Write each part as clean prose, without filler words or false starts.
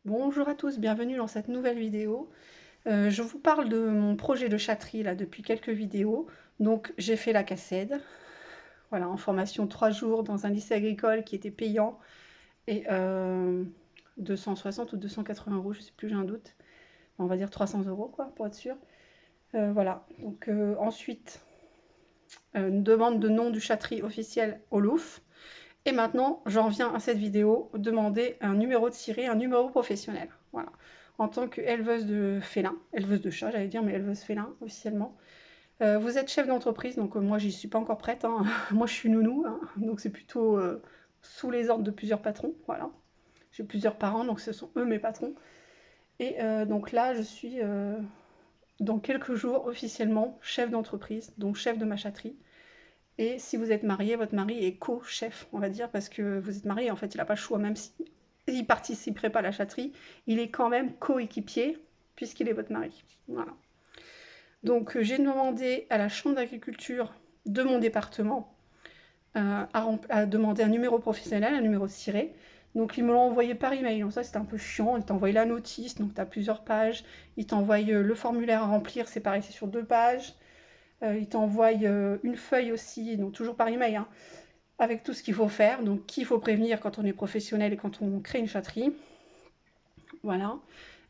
Bonjour à tous, bienvenue dans cette nouvelle vidéo. Je vous parle de mon projet de chatterie là depuis quelques vidéos. Donc j'ai fait la CACED, voilà, en formation 3 jours dans un lycée agricole qui était payant et 260 ou 280 euros, je sais plus, j'ai un doute. On va dire 300 euros quoi, pour être sûr. Voilà, donc ensuite une demande de nom du chatterie officiel au LOUF. Et maintenant, j'en viens à cette vidéo, demander un numéro de ciré, un numéro professionnel. Voilà. En tant qu'éleveuse de félins, éleveuse de chats, j'allais dire, mais éleveuse félin officiellement. Vous êtes chef d'entreprise, donc moi, j'y suis pas encore prête, hein. Moi, je suis nounou, hein, donc c'est plutôt sous les ordres de plusieurs patrons. Voilà. J'ai plusieurs parents, donc ce sont eux mes patrons. Et donc là, je suis dans quelques jours officiellement chef d'entreprise, donc chef de ma chatterie. Et si vous êtes marié, votre mari est co-chef, on va dire, parce que vous êtes marié, en fait, il n'a pas le choix, même s'il ne participerait pas à la chatterie, il est quand même coéquipier, puisqu'il est votre mari. Voilà. Donc, j'ai demandé à la Chambre d'agriculture de mon département à demander un numéro professionnel, un numéro ciré. Donc, ils me l'ont envoyé par email. Donc, ça, c'était un peu chiant. Ils t'envoient la notice, donc tu as plusieurs pages. Ils t'envoient le formulaire à remplir, c'est pareil, c'est sur 2 pages. Ils t'envoient une feuille aussi, donc toujours par email, hein, avec tout ce qu'il faut faire, donc qui il faut prévenir quand on est professionnel et quand on crée une chatterie. Voilà.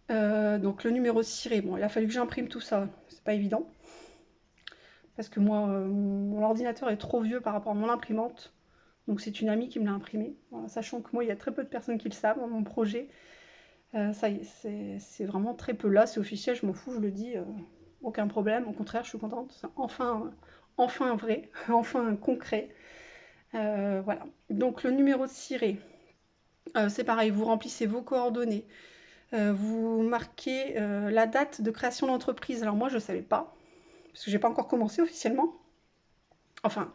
Donc le numéro ciré, bon, il a fallu que j'imprime tout ça, c'est pas évident, parce que moi, mon ordinateur est trop vieux par rapport à mon imprimante, donc c'est une amie qui me l'a imprimé, voilà, sachant que moi, il y a très peu de personnes qui le savent, dans mon projet, ça y est, c'est vraiment très peu là, c'est officiel, je m'en fous, je le dis, aucun problème, au contraire, je suis contente, c'est enfin vrai, enfin concret. Voilà. Donc le numéro de ciré, c'est pareil, vous remplissez vos coordonnées, vous marquez la date de création d'entreprise. Alors moi, je ne savais pas, parce que j'ai pas encore commencé officiellement. Enfin,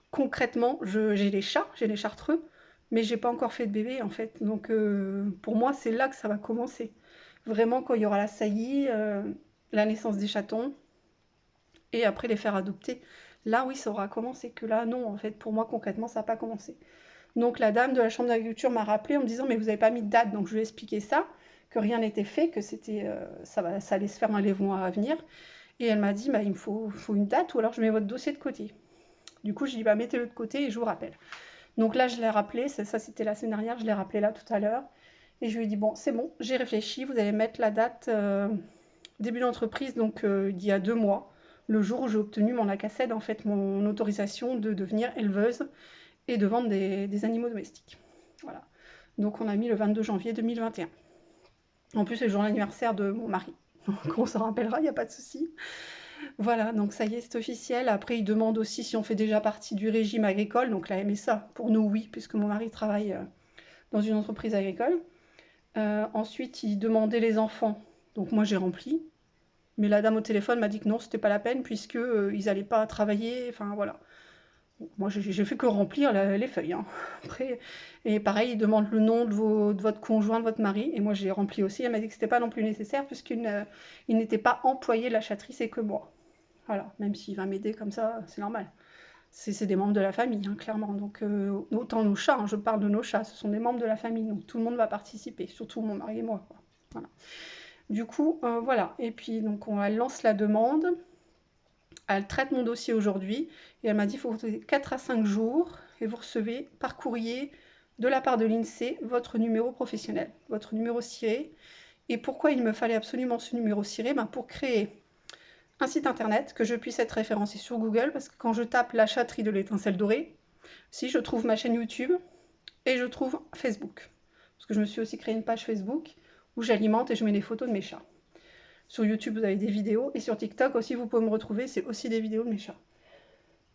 concrètement, j'ai les chats, j'ai les chartreux, mais j'ai pas encore fait de bébé en fait. Donc pour moi, c'est là que ça va commencer. Vraiment, quand il y aura la saillie, la naissance des chatons, et après les faire adopter. Là, oui, ça aura commencé. Que là, non, en fait, pour moi, concrètement, ça n'a pas commencé. Donc la dame de la chambre d'agriculture m'a rappelé en me disant mais vous n'avez pas mis de date, donc je lui ai expliqué ça, que rien n'était fait, que c'était ça allait se faire dans les mois à venir. Et elle m'a dit bah, il me faut une date ou alors je mets votre dossier de côté. Du coup je dis bah mettez-le de côté et je vous rappelle. Donc là je l'ai rappelé, ça c'était la semaine dernière, je l'ai rappelé là tout à l'heure. Et je lui ai dit bon c'est bon, j'ai réfléchi, vous allez mettre la date début d'entreprise, donc il y a 2 mois, le jour où j'ai obtenu mon ACACED, en fait mon autorisation de devenir éleveuse et de vendre des animaux domestiques. Voilà. Donc on a mis le 22 janvier 2021. En plus, c'est le jour d'anniversaire de mon mari. Donc on s'en rappellera, il n'y a pas de souci. Voilà, donc ça y est, c'est officiel. Après, il demande aussi si on fait déjà partie du régime agricole, donc la MSA. Pour nous, oui, puisque mon mari travaille dans une entreprise agricole. Ensuite, il demandait les enfants. Donc moi, j'ai rempli. Mais la dame au téléphone m'a dit que non, c'était pas la peine, puisque ils n'allaient pas travailler. Enfin, voilà. Moi, j'ai fait que remplir les feuilles, hein. Après, et pareil, il demande le nom de votre conjoint, de votre mari. Et moi, j'ai rempli aussi. Elle m'a dit que c'était pas non plus nécessaire puisqu'il n'était pas employé de la chatterie, c'est que moi. Voilà, même s'il va m'aider comme ça, c'est normal. C'est des membres de la famille, hein, clairement. Donc, autant nos chats, hein, je parle de nos chats, ce sont des membres de la famille. Donc, tout le monde va participer, surtout mon mari et moi, quoi. Voilà. Du coup, voilà. Et puis, donc, on lance la demande. Elle traite mon dossier aujourd'hui et elle m'a dit il faut vous 4 à 5 jours et vous recevez par courrier de la part de l'INSEE votre numéro professionnel, votre numéro ciré. Et pourquoi il me fallait absolument ce numéro ciré? Pour créer un site internet, que je puisse être référencé sur Google, parce que quand je tape la chatterie de l'étincelle dorée, si je trouve ma chaîne YouTube et je trouve Facebook. Parce que je me suis aussi créé une page Facebook où j'alimente et je mets des photos de mes chats. Sur YouTube, vous avez des vidéos. Et sur TikTok aussi, vous pouvez me retrouver. C'est aussi des vidéos de mes chats.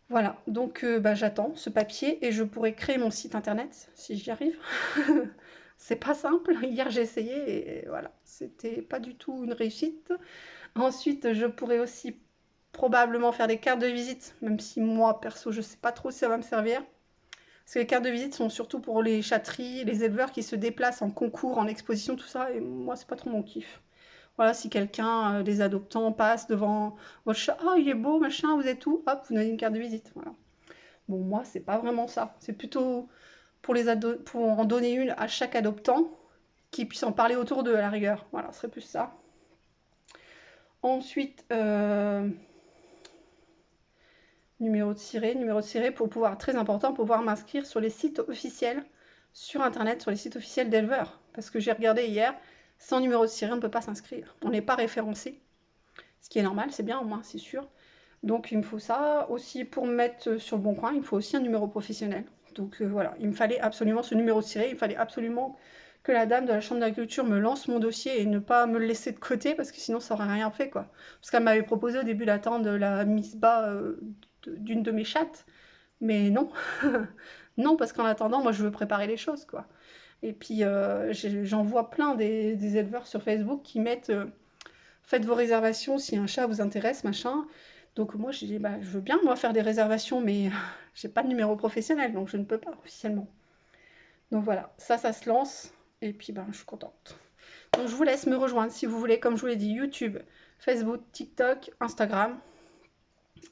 Voilà, donc j'attends ce papier et je pourrai créer mon site internet si j'y arrive. C'est pas simple. Hier, j'ai essayé et voilà, c'était pas du tout une réussite. Ensuite, je pourrais aussi probablement faire des cartes de visite, même si moi, perso, je sais pas trop si ça va me servir. Parce que les cartes de visite sont surtout pour les chatteries, les éleveurs qui se déplacent en concours, en exposition, tout ça. Et moi, c'est pas trop mon kiff. Voilà, si quelqu'un, des adoptants, passe devant votre chat, ah, il est beau, machin, vous êtes où? Hop, vous donnez une carte de visite. Voilà. Bon, moi, c'est pas vraiment ça. C'est plutôt pour en donner une à chaque adoptant qui puissent en parler autour d'eux à la rigueur. Voilà, ce serait plus ça. Ensuite, numéro de ciré pour pouvoir, très important, pour pouvoir m'inscrire sur les sites officiels sur internet, sur les sites officiels d'éleveurs. Parce que j'ai regardé hier, sans numéro de ciré, on ne peut pas s'inscrire. On n'est pas référencé. Ce qui est normal, c'est bien au moins, c'est sûr. Donc il me faut ça. Aussi, pour me mettre sur le bon coin, il me faut aussi un numéro professionnel. Donc voilà, il me fallait absolument ce numéro de ciré, il fallait absolument que la dame de la chambre d'agriculture me lance mon dossier et ne pas me le laisser de côté, parce que sinon ça aurait rien fait, quoi. Parce qu'elle m'avait proposé au début d'attendre la mise bas d'une de mes chattes, mais non. Non, parce qu'en attendant, moi je veux préparer les choses, quoi. Et puis j'en vois plein des éleveurs sur Facebook qui mettent faites vos réservations si un chat vous intéresse, machin. Donc moi j'ai dit bah je veux bien moi faire des réservations, mais j'ai pas de numéro professionnel, donc je ne peux pas officiellement. Donc voilà, ça se lance, et puis ben je suis contente. Donc je vous laisse me rejoindre si vous voulez, comme je vous l'ai dit, YouTube, Facebook, TikTok, Instagram.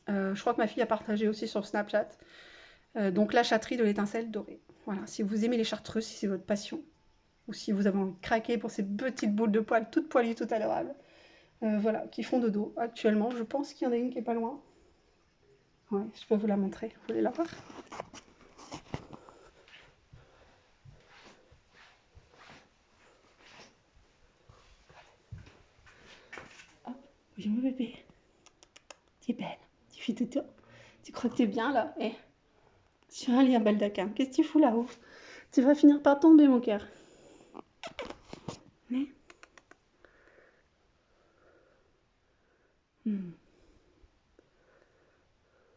Je crois que ma fille a partagé aussi sur Snapchat. Donc la chatterie de l'étincelle dorée. Voilà, si vous aimez les chartreuses, si c'est votre passion, ou si vous avez envie de craquer pour ces petites boules de poils toutes poilues, toutes adorables, voilà, qui font dodo actuellement. Je pense qu'il y en a une qui est pas loin. Ouais, je peux vous la montrer. Vous voulez la voir? Hop, oui mon bébé. Tu es belle, tu fais tout. Tu crois que t'es bien là? Eh, sur un lit à baldaquin. Qu'est-ce que tu fous là-haut? Tu vas finir par tomber, mon cœur. Mais...